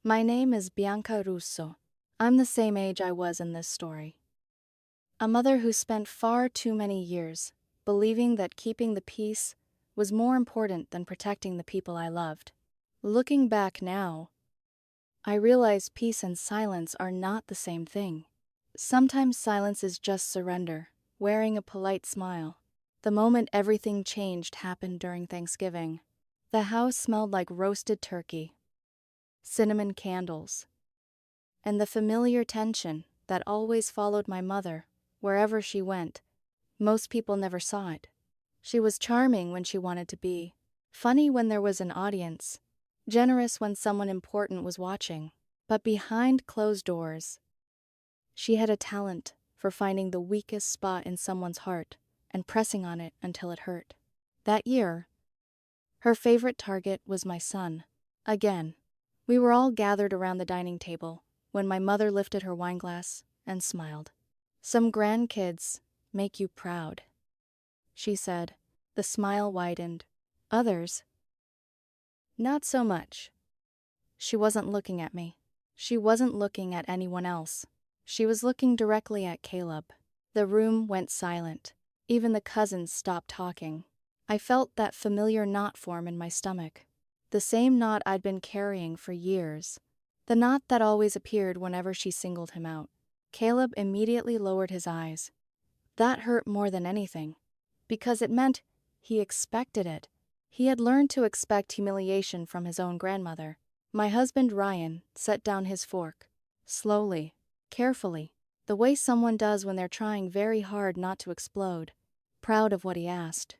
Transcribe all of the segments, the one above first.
My name is Bianca Russo. I'm the same age I was in this story. A mother who spent far too many years believing that keeping the peace was more important than protecting the people I loved. Looking back now, I realize peace and silence are not the same thing. Sometimes silence is just surrender, wearing a polite smile. The moment everything changed happened during Thanksgiving. The house smelled like roasted turkey, cinnamon candles, and the familiar tension that always followed my mother wherever she went. Most people never saw it. She was charming when she wanted to be, funny when there was an audience, generous when someone important was watching. But behind closed doors, she had a talent for finding the weakest spot in someone's heart and pressing on it until it hurt. That year, her favorite target was my son. Again, we were all gathered around the dining table when my mother lifted her wineglass and smiled. "Some grandkids make you proud," she said. The smile widened. Others, not so much. She wasn't looking at me. She wasn't looking at anyone else. She was looking directly at Caleb. The room went silent. Even the cousins stopped talking. I felt that familiar knot form in my stomach. The same knot I'd been carrying for years. The knot that always appeared whenever she singled him out. Caleb immediately lowered his eyes. That hurt more than anything, because it meant he expected it. He had learned to expect humiliation from his own grandmother. My husband Ryan set down his fork, slowly, carefully, the way someone does when they're trying very hard not to explode, proud of what he asked.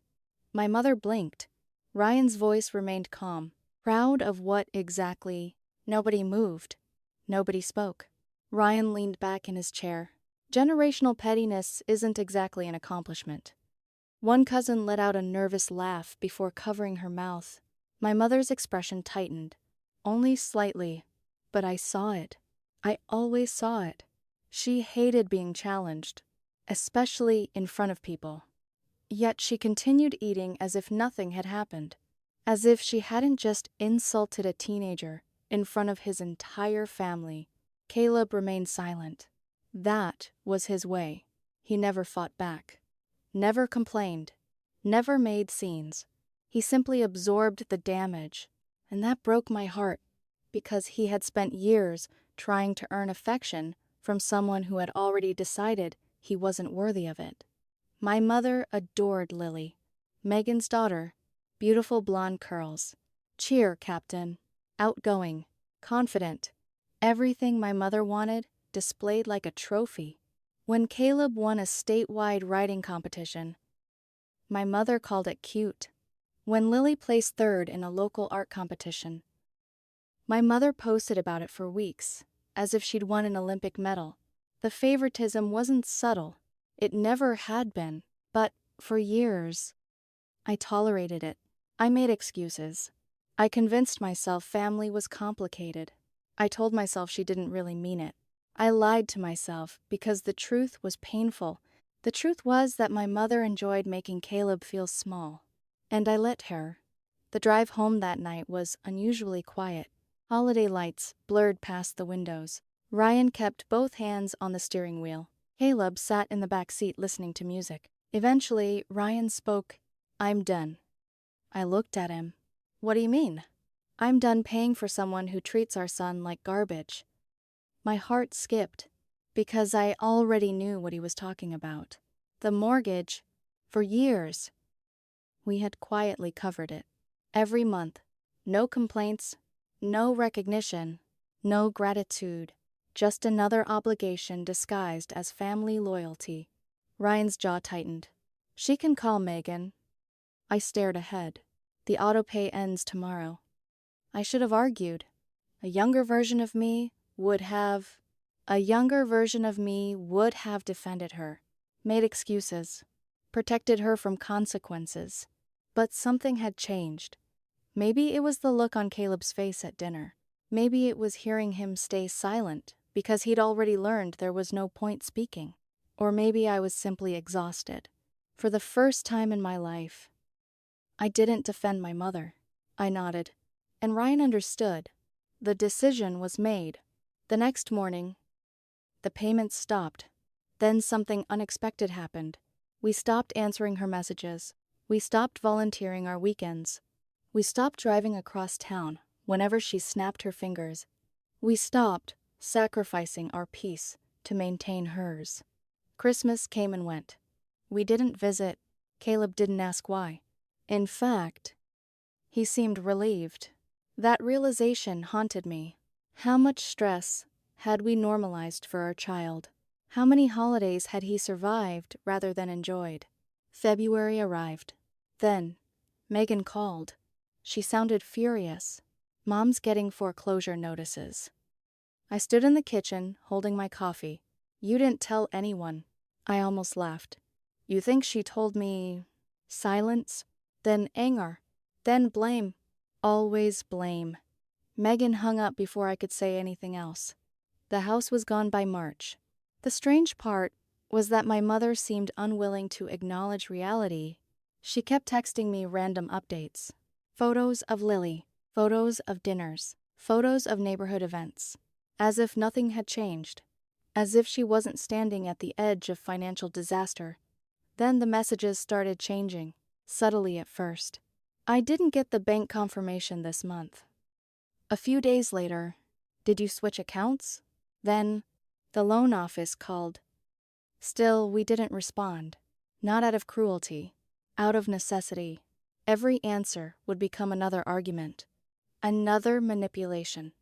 My mother blinked. Ryan's voice remained calm. Proud of what exactly? Nobody moved. Nobody spoke. Ryan leaned back in his chair. Generational pettiness isn't exactly an accomplishment. One cousin let out a nervous laugh before covering her mouth. My mother's expression tightened. Only slightly, but I saw it. I always saw it. She hated being challenged, especially in front of people. Yet she continued eating as if nothing had happened, as if she hadn't just insulted a teenager in front of his entire family. Caleb remained silent. That was his way. He never fought back, never complained, never made scenes. He simply absorbed the damage, and that broke my heart, because he had spent years trying to earn affection from someone who had already decided he wasn't worthy of it. My mother adored Lily, Megan's daughter, beautiful blonde curls. Cheer, Captain. Outgoing, confident. Everything my mother wanted, displayed like a trophy. When Caleb won a statewide writing competition, my mother called it cute. When Lily placed third in a local art competition, my mother posted about it for weeks, as if she'd won an Olympic medal. The favoritism wasn't subtle. It never had been. But for years, I tolerated it. I made excuses. I convinced myself family was complicated. I told myself she didn't really mean it. I lied to myself because the truth was painful. The truth was that my mother enjoyed making Caleb feel small. And I let her. The drive home that night was unusually quiet. Holiday lights blurred past the windows. Ryan kept both hands on the steering wheel. Caleb sat in the back seat listening to music. Eventually, Ryan spoke. "I'm done." I looked at him. "What do you mean?" "I'm done paying for someone who treats our son like garbage." My heart skipped, because I already knew what he was talking about. The mortgage. For years, we had quietly covered it. Every month. No complaints, no recognition, no gratitude. Just another obligation disguised as family loyalty. Ryan's jaw tightened. "She can call Megan." I stared ahead. The autopay ends tomorrow. I should have argued. A younger version of me would have defended her, made excuses, protected her from consequences. But something had changed. Maybe it was the look on Caleb's face at dinner. Maybe it was hearing him stay silent because he'd already learned there was no point speaking. Or maybe I was simply exhausted. For the first time in my life, I didn't defend my mother. I nodded, and Ryan understood. The decision was made. The next morning, the payments stopped. Then something unexpected happened. We stopped answering her messages. We stopped volunteering our weekends. We stopped driving across town whenever she snapped her fingers. We stopped sacrificing our peace to maintain hers. Christmas came and went. We didn't visit. Caleb didn't ask why. In fact, he seemed relieved. That realization haunted me. How much stress had we normalized for our child? How many holidays had he survived rather than enjoyed? February arrived. Then, Megan called. She sounded furious. Mom's getting foreclosure notices. I stood in the kitchen, holding my coffee. You didn't tell anyone. I almost laughed. You think she told me... Silence, then anger, then blame. Always blame. Megan hung up before I could say anything else. The house was gone by March. The strange part was that my mother seemed unwilling to acknowledge reality. She kept texting me random updates. Photos of Lily, photos of dinners, photos of neighborhood events. As if nothing had changed. As if she wasn't standing at the edge of financial disaster. Then the messages started changing, subtly at first. I didn't get the bank confirmation this month. A few days later, did you switch accounts? Then, the loan office called. Still, we didn't respond. Not out of cruelty, out of necessity. Every answer would become another argument. Another manipulation.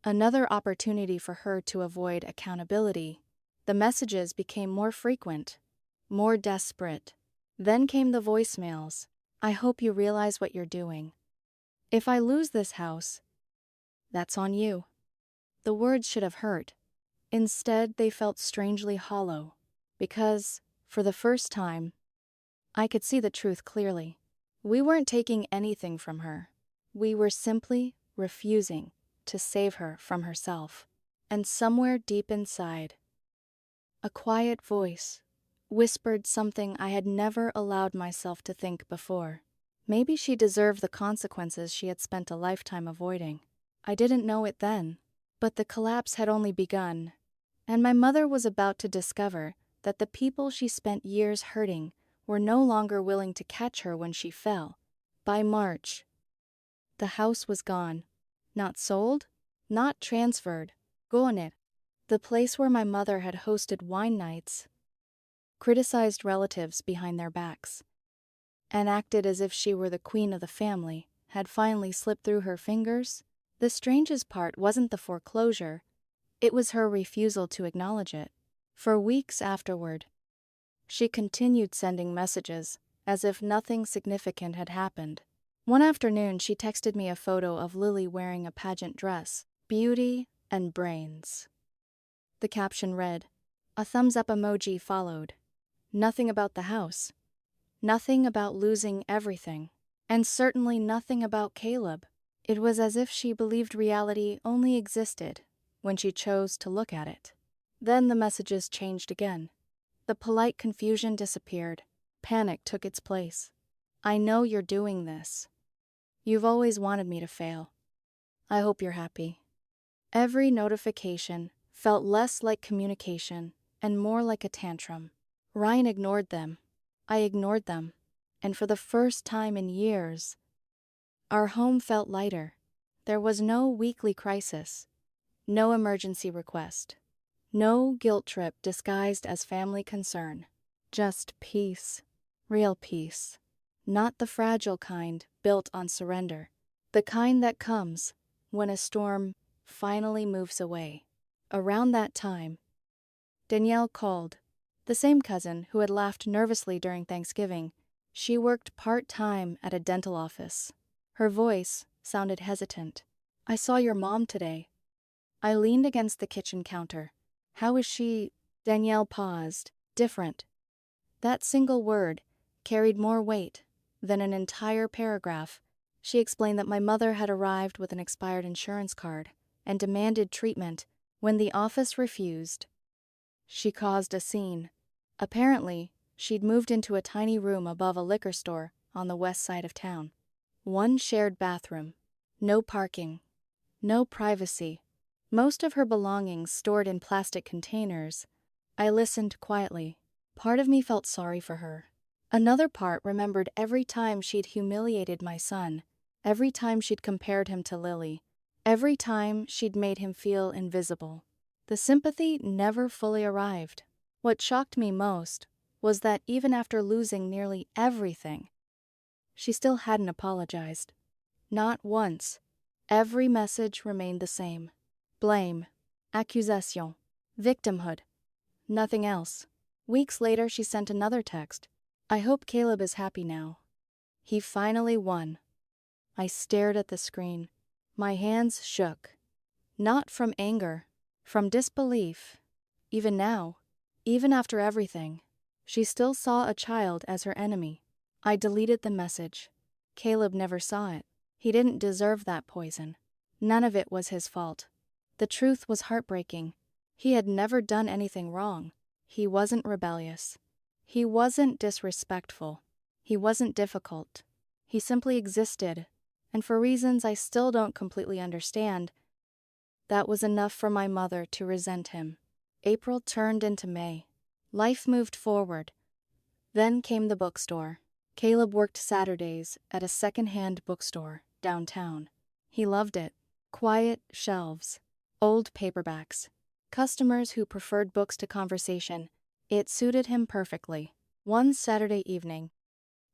Another opportunity for her to avoid accountability. The messages became more frequent, more desperate. Then came the voicemails. I hope you realize what you're doing. If I lose this house, that's on you. The words should have hurt. Instead, they felt strangely hollow, because, for the first time, I could see the truth clearly. We weren't taking anything from her. We were simply refusing to save her from herself. And somewhere deep inside, a quiet voice whispered something I had never allowed myself to think before. Maybe she deserved the consequences she had spent a lifetime avoiding. I didn't know it then, but the collapse had only begun, and my mother was about to discover that the people she spent years hurting were no longer willing to catch her when she fell. By March, the house was gone. Not sold, not transferred, gone. The place where my mother had hosted wine nights, criticized relatives behind their backs, and acted as if she were the queen of the family, had finally slipped through her fingers. The strangest part wasn't the foreclosure, it was her refusal to acknowledge it. For weeks afterward, she continued sending messages, as if nothing significant had happened. One afternoon, she texted me a photo of Lily wearing a pageant dress, beauty and brains. The caption read, a thumbs-up emoji followed. Nothing about the house. Nothing about losing everything. And certainly nothing about Caleb. It was as if she believed reality only existed when she chose to look at it. Then the messages changed again. The polite confusion disappeared. Panic took its place. I know you're doing this. You've always wanted me to fail. I hope you're happy. Every notification felt less like communication and more like a tantrum. Ryan ignored them. I ignored them. And for the first time in years, our home felt lighter. There was no weekly crisis, no emergency request, no guilt trip disguised as family concern. Just peace. Real peace. Not the fragile kind built on surrender. The kind that comes when a storm finally moves away. Around that time, Danielle called. The same cousin who had laughed nervously during Thanksgiving. She worked part-time at a dental office. Her voice sounded hesitant. I saw your mom today. I leaned against the kitchen counter. How is she? Danielle paused. Different. That single word carried more weight than an entire paragraph. She explained that my mother had arrived with an expired insurance card and demanded treatment. When the office refused, she caused a scene. Apparently, she'd moved into a tiny room above a liquor store on the west side of town. One shared bathroom. No parking. No privacy. Most of her belongings stored in plastic containers. I listened quietly. Part of me felt sorry for her. Another part remembered every time she'd humiliated my son, every time she'd compared him to Lily, every time she'd made him feel invisible. The sympathy never fully arrived. What shocked me most was that even after losing nearly everything, she still hadn't apologized. Not once. Every message remained the same. Blame, accusation, victimhood. Nothing else. Weeks later, she sent another text. I hope Caleb is happy now. He finally won. I stared at the screen. My hands shook. Not from anger, from disbelief. Even now, even after everything, she still saw a child as her enemy. I deleted the message. Caleb never saw it. He didn't deserve that poison. None of it was his fault. The truth was heartbreaking. He had never done anything wrong. He wasn't rebellious. He wasn't disrespectful. He wasn't difficult. He simply existed, and for reasons I still don't completely understand, that was enough for my mother to resent him. April turned into May. Life moved forward. Then came the bookstore. Caleb worked Saturdays at a second-hand bookstore downtown. He loved it. Quiet shelves, old paperbacks, customers who preferred books to conversation. It suited him perfectly. One Saturday evening,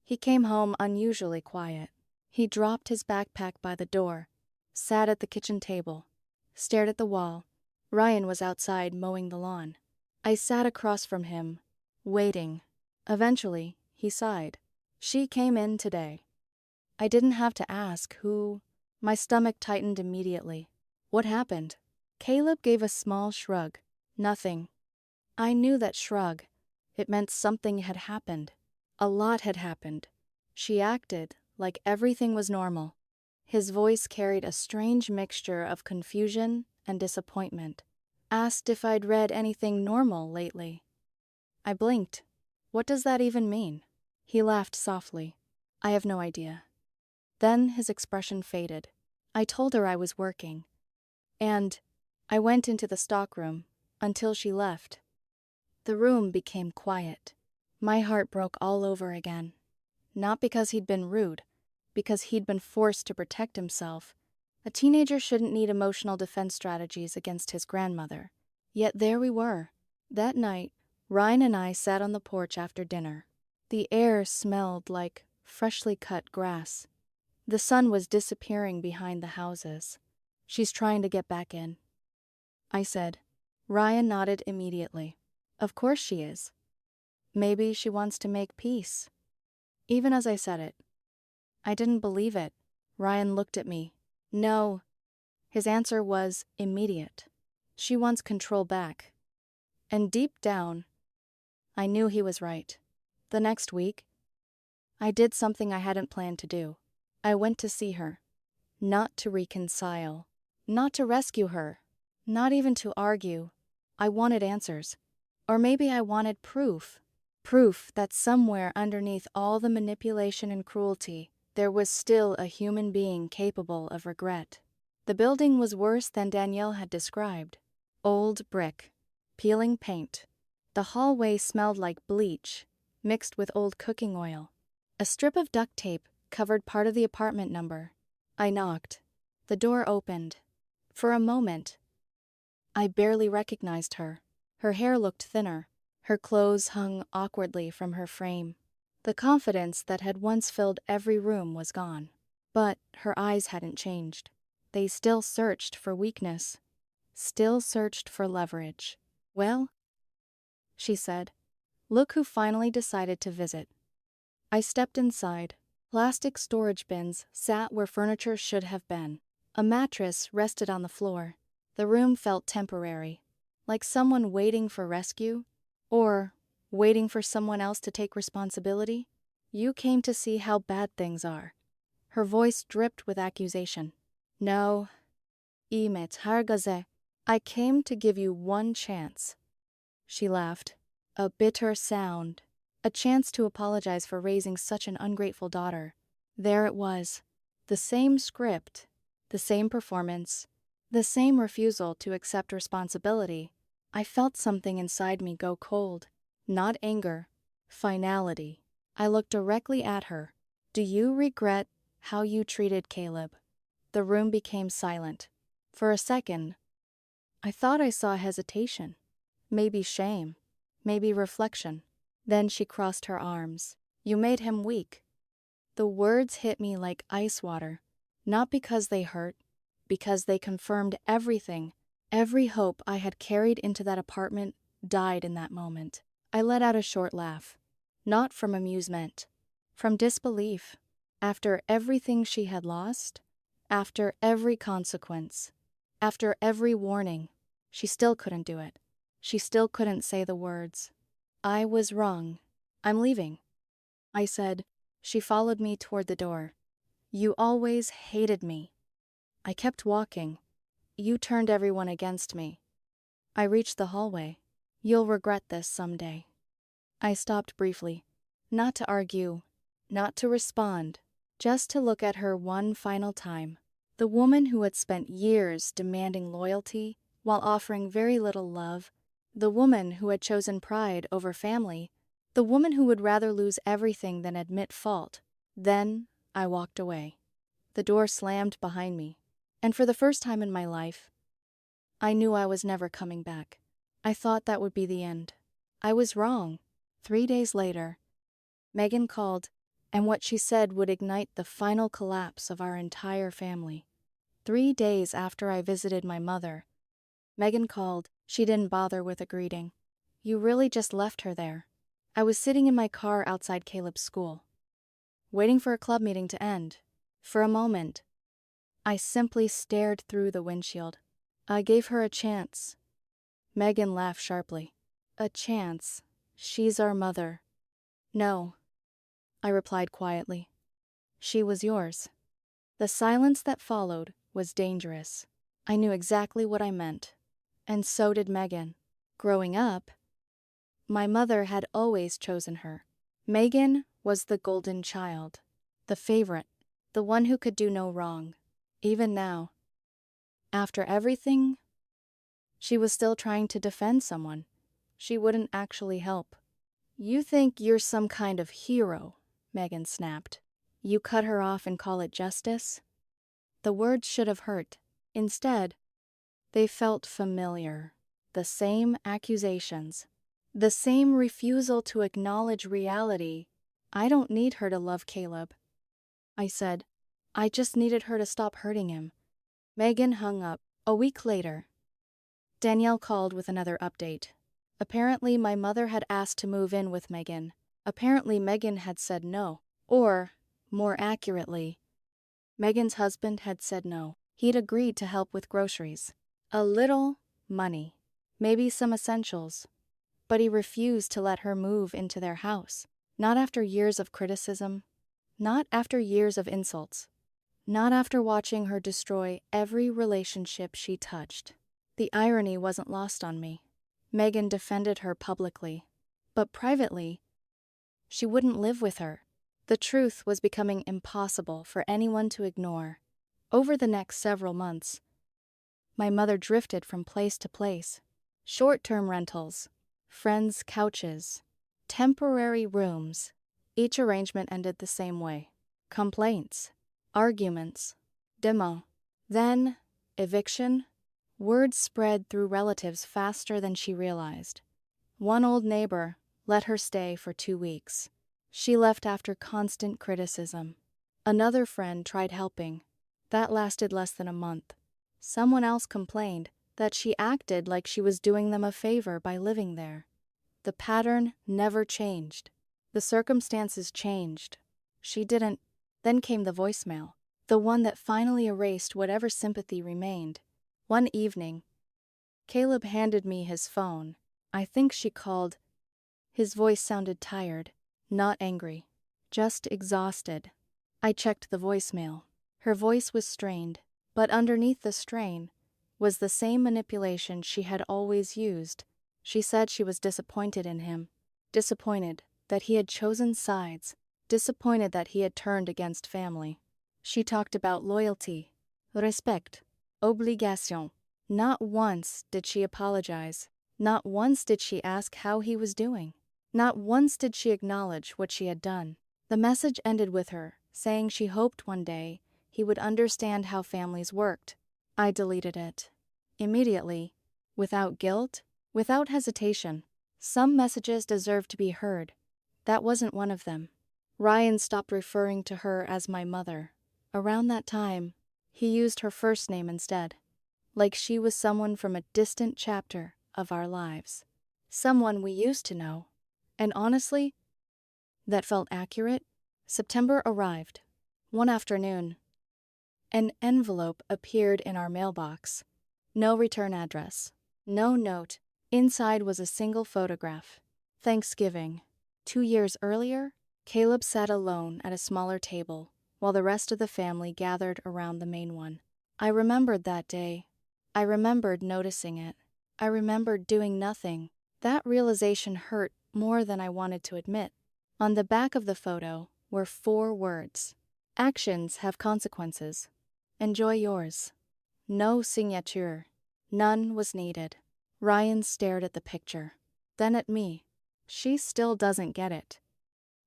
he came home unusually quiet. He dropped his backpack by the door, sat at the kitchen table, stared at the wall. Ryan was outside mowing the lawn. I sat across from him, waiting. Eventually, he sighed. She came in today. I didn't have to ask who. My stomach tightened immediately. What happened? Caleb gave a small shrug. Nothing. I knew that shrug. It meant something had happened. A lot had happened. She acted like everything was normal. His voice carried a strange mixture of confusion and disappointment. Asked if I'd read anything normal lately. I blinked. What does that even mean? He laughed softly. I have no idea. Then his expression faded. I told her I was working. And I went into the stockroom until she left. The room became quiet. My heart broke all over again. Not because he'd been rude, because he'd been forced to protect himself. A teenager shouldn't need emotional defense strategies against his grandmother. Yet there we were. That night, Ryan and I sat on the porch after dinner. The air smelled like freshly cut grass. The sun was disappearing behind the houses. She's trying to get back in, I said. Ryan nodded immediately. Of course she is. Maybe she wants to make peace. Even as I said it, I didn't believe it. Ryan looked at me. No. His answer was immediate. She wants control back. And deep down, I knew he was right. The next week, I did something I hadn't planned to do. I went to see her. Not to reconcile. Not to rescue her. Not even to argue. I wanted answers. Or maybe I wanted proof. Proof that somewhere underneath all the manipulation and cruelty, there was still a human being capable of regret. The building was worse than Danielle had described. Old brick. Peeling paint. The hallway smelled like bleach, mixed with old cooking oil. A strip of duct tape covered part of the apartment number. I knocked. The door opened. For a moment, I barely recognized her. Her hair looked thinner. Her clothes hung awkwardly from her frame. The confidence that had once filled every room was gone. But her eyes hadn't changed. They still searched for weakness. Still searched for leverage. Well, she said, look who finally decided to visit. I stepped inside. Plastic storage bins sat where furniture should have been. A mattress rested on the floor. The room felt temporary, like someone waiting for rescue, or waiting for someone else to take responsibility. You came to see how bad things are. Her voice dripped with accusation. No, Imet Hargaze, I came to give you one chance. She laughed. A bitter sound. A chance to apologize for raising such an ungrateful daughter. There it was. The same script. The same performance. The same refusal to accept responsibility. I felt something inside me go cold. Not anger. Finality. I looked directly at her. Do you regret how you treated Caleb? The room became silent. For a second, I thought I saw hesitation. Maybe shame. Maybe reflection. Then she crossed her arms. You made him weak. The words hit me like ice water. Not because they hurt, because they confirmed everything. Every hope I had carried into that apartment died in that moment. I let out a short laugh. Not from amusement. From disbelief. After everything she had lost, after every consequence, after every warning, she still couldn't do it. She still couldn't say the words. I was wrong. I'm leaving. I said. She followed me toward the door. You always hated me. I kept walking. You turned everyone against me. I reached the hallway. You'll regret this someday. I stopped briefly. Not to argue, not to respond, just to look at her one final time. The woman who had spent years demanding loyalty while offering very little love, the woman who had chosen pride over family, the woman who would rather lose everything than admit fault. Then I walked away. The door slammed behind me, and for the first time in my life, I knew I was never coming back. I thought that would be the end. I was wrong. 3 days later, Megan called, and what she said would ignite the final collapse of our entire family. 3 days after I visited my mother, Megan called. She didn't bother with a greeting. You really just left her there. I was sitting in my car outside Caleb's school, waiting for a club meeting to end. For a moment, I simply stared through the windshield. I gave her a chance. Megan laughed sharply. A chance? She's our mother. No, I replied quietly. She was yours. The silence that followed was dangerous. I knew exactly what I meant. And so did Megan. Growing up, my mother had always chosen her. Megan was the golden child, the favorite, the one who could do no wrong. Even now, after everything, she was still trying to defend someone. She wouldn't actually help. You think you're some kind of hero, Megan snapped. You cut her off and call it justice? The words should have hurt. Instead, they felt familiar. The same accusations. The same refusal to acknowledge reality. I don't need her to love Caleb, I said. I just needed her to stop hurting him. Megan hung up. A week later, Danielle called with another update. Apparently, my mother had asked to move in with Megan. Apparently, Megan had said no. Or, more accurately, Megan's husband had said no. He'd agreed to help with groceries. A little money. Maybe some essentials. But he refused to let her move into their house. Not after years of criticism. Not after years of insults. Not after watching her destroy every relationship she touched. The irony wasn't lost on me. Megan defended her publicly. But privately, she wouldn't live with her. The truth was becoming impossible for anyone to ignore. Over the next several months, my mother drifted from place to place. Short-term rentals, friends' couches, temporary rooms. Each arrangement ended the same way. Complaints, arguments, demo. Then, eviction. Word spread through relatives faster than she realized. One old neighbor let her stay for 2 weeks. She left after constant criticism. Another friend tried helping. That lasted less than a month. Someone else complained that she acted like she was doing them a favor by living there. The pattern never changed. The circumstances changed. She didn't. Then came the voicemail, the one that finally erased whatever sympathy remained. One evening, Caleb handed me his phone. I think she called. His voice sounded tired, not angry, just exhausted. I checked the voicemail. Her voice was strained, but underneath the strain was the same manipulation she had always used. She said she was disappointed in him, disappointed that he had chosen sides, disappointed that he had turned against family. She talked about loyalty, respect, Obligation. Not once did she apologize. Not once did she ask how he was doing. Not once did she acknowledge what she had done. The message ended with her saying she hoped one day he would understand how families worked. I deleted it. Immediately, without guilt, without hesitation. Some messages deserve to be heard. That wasn't one of them. Ryan stopped referring to her as my mother. Around that time, he used her first name instead, like she was someone from a distant chapter of our lives. Someone we used to know. And honestly, that felt accurate. September arrived. One afternoon, an envelope appeared in our mailbox. No return address. No note. Inside was a single photograph. Thanksgiving. 2 years earlier, Caleb sat alone at a smaller table, while the rest of the family gathered around the main one. I remembered that day. I remembered noticing it. I remembered doing nothing. That realization hurt more than I wanted to admit. On the back of the photo were 4 words. Actions have consequences. Enjoy yours. No signature. None was needed. Ryan stared at the picture, then at me. She still doesn't get it.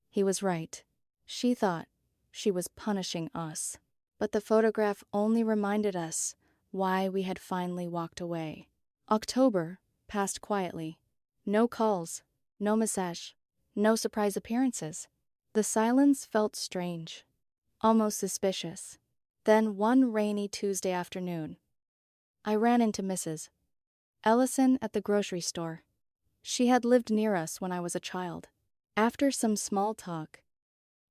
He was right. She thought she was punishing us. But the photograph only reminded us why we had finally walked away. October passed quietly. No calls, no message, no surprise appearances. The silence felt strange, almost suspicious. Then one rainy Tuesday afternoon, I ran into Mrs. Ellison at the grocery store. She had lived near us when I was a child. After some small talk,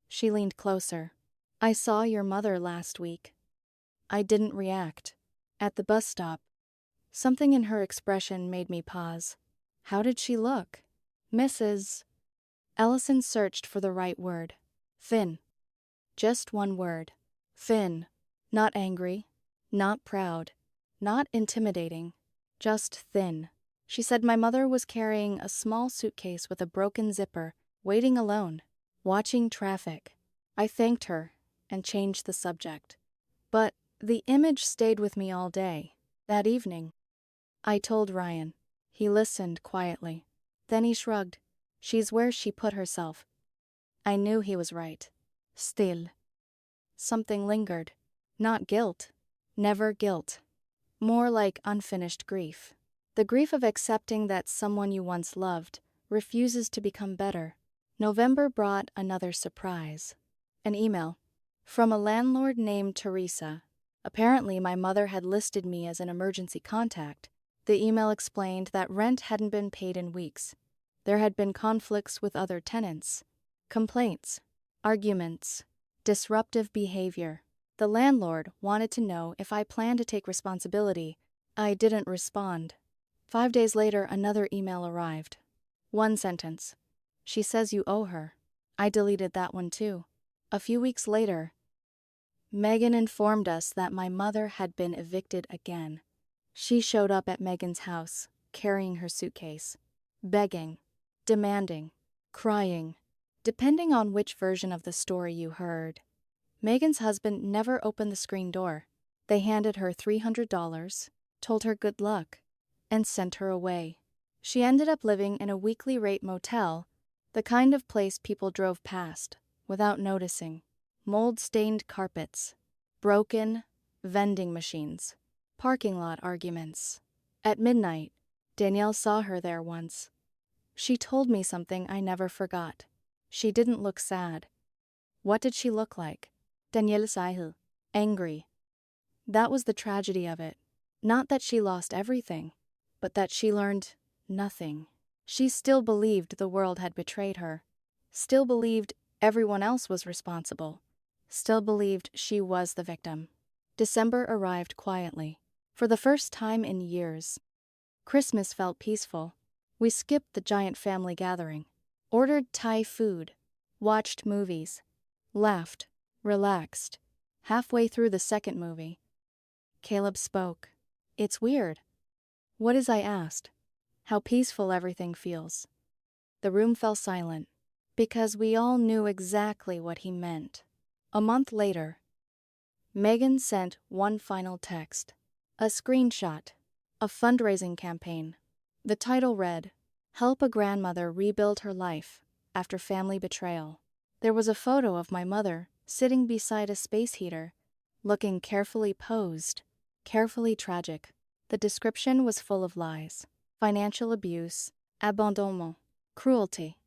she leaned closer. I saw your mother last week. I didn't react. At the bus stop, something in her expression made me pause. How did she look? Mrs. Ellison searched for the right word. Thin. Just one word. Thin. Not angry. Not proud. Not intimidating. Just thin. She said my mother was carrying a small suitcase with a broken zipper, waiting alone, watching traffic. I thanked her and changed the subject. But the image stayed with me all day. That evening, I told Ryan. He listened quietly. Then he shrugged. She's where she put herself. I knew he was right. Still, something lingered. Not guilt. Never guilt. More like unfinished grief. The grief of accepting that someone you once loved refuses to become better. November brought another surprise. An email from a landlord named Teresa. Apparently, my mother had listed me as an emergency contact. The email explained that rent hadn't been paid in weeks. There had been conflicts with other tenants, complaints, arguments, disruptive behavior. The landlord wanted to know if I planned to take responsibility. I didn't respond. 5 days later, another email arrived. One sentence. She says you owe her. I deleted that one too. A few weeks later, Megan informed us that my mother had been evicted again. She showed up at Megan's house, carrying her suitcase, begging, demanding, crying, depending on which version of the story you heard. Megan's husband never opened the screen door. They handed her $300, told her good luck, and sent her away. She ended up living in a weekly rate motel, the kind of place people drove past, without noticing. Mold-stained carpets, broken vending machines, parking lot arguments. At midnight, Danielle saw her there once. She told me something I never forgot. She didn't look sad. What did she look like? Danielle Sahil. Angry. That was the tragedy of it. Not that she lost everything, but that she learned nothing. She still believed the world had betrayed her. Still believed everyone else was responsible. Still believed she was the victim. December arrived quietly. For the first time in years, Christmas felt peaceful. We skipped the giant family gathering, ordered Thai food, watched movies, laughed, relaxed. Halfway through the second movie, Caleb spoke. It's weird. What is, I asked. How peaceful everything feels. The room fell silent, because we all knew exactly what he meant. A month later, Megan sent one final text. A screenshot. A fundraising campaign. The title read, "Help a grandmother rebuild her life after family betrayal." There was a photo of my mother sitting beside a space heater, looking carefully posed, carefully tragic. The description was full of lies, financial abuse, abandonnement, cruelty.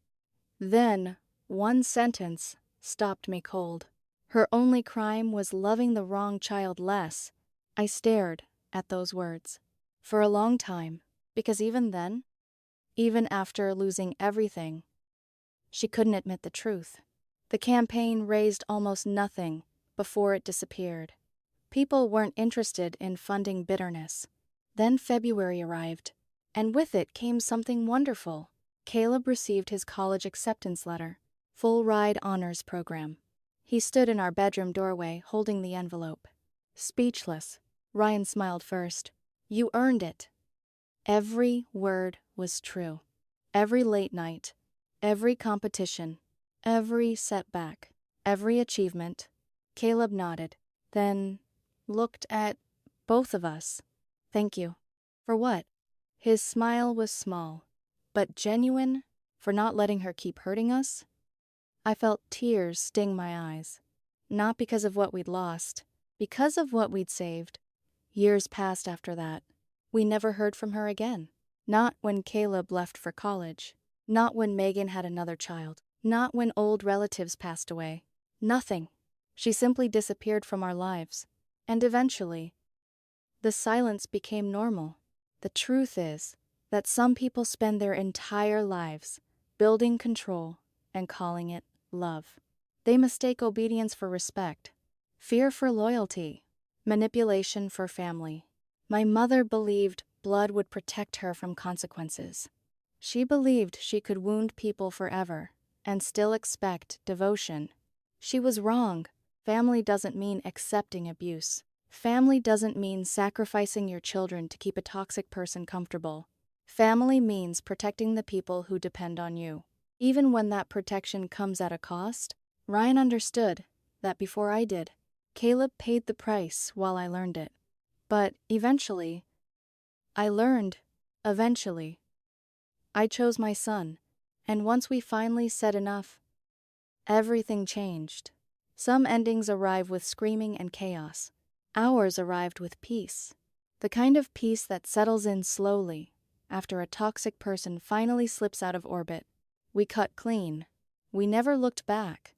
Then, one sentence stopped me cold. Her only crime was loving the wrong child less. I stared at those words for a long time, because even then, even after losing everything, she couldn't admit the truth. The campaign raised almost nothing before it disappeared. People weren't interested in funding bitterness. Then February arrived, and with it came something wonderful. Caleb received his college acceptance letter, full ride honors program. He stood in our bedroom doorway holding the envelope. Speechless, Ryan smiled first. "You earned it." Every word was true. Every late night, every competition, every setback, every achievement. Caleb nodded, then looked at both of us. "Thank you." For what? His smile was small, but genuine. For not letting her keep hurting us? I felt tears sting my eyes. Not because of what we'd lost, because of what we'd saved. Years passed after that. We never heard from her again. Not when Caleb left for college. Not when Megan had another child. Not when old relatives passed away. Nothing. She simply disappeared from our lives. And eventually, the silence became normal. The truth is that some people spend their entire lives building control and calling it love. They mistake obedience for respect, fear for loyalty, manipulation for family. My mother believed blood would protect her from consequences. She believed she could wound people forever and still expect devotion. She was wrong. Family doesn't mean accepting abuse. Family doesn't mean sacrificing your children to keep a toxic person comfortable. Family means protecting the people who depend on you. Even when that protection comes at a cost, Ryan understood that before I did. Caleb paid the price while I learned it. But eventually, I chose my son, and once we finally said enough, everything changed. Some endings arrive with screaming and chaos. Ours arrived with peace. The kind of peace that settles in slowly after a toxic person finally slips out of orbit. We cut clean. We never looked back.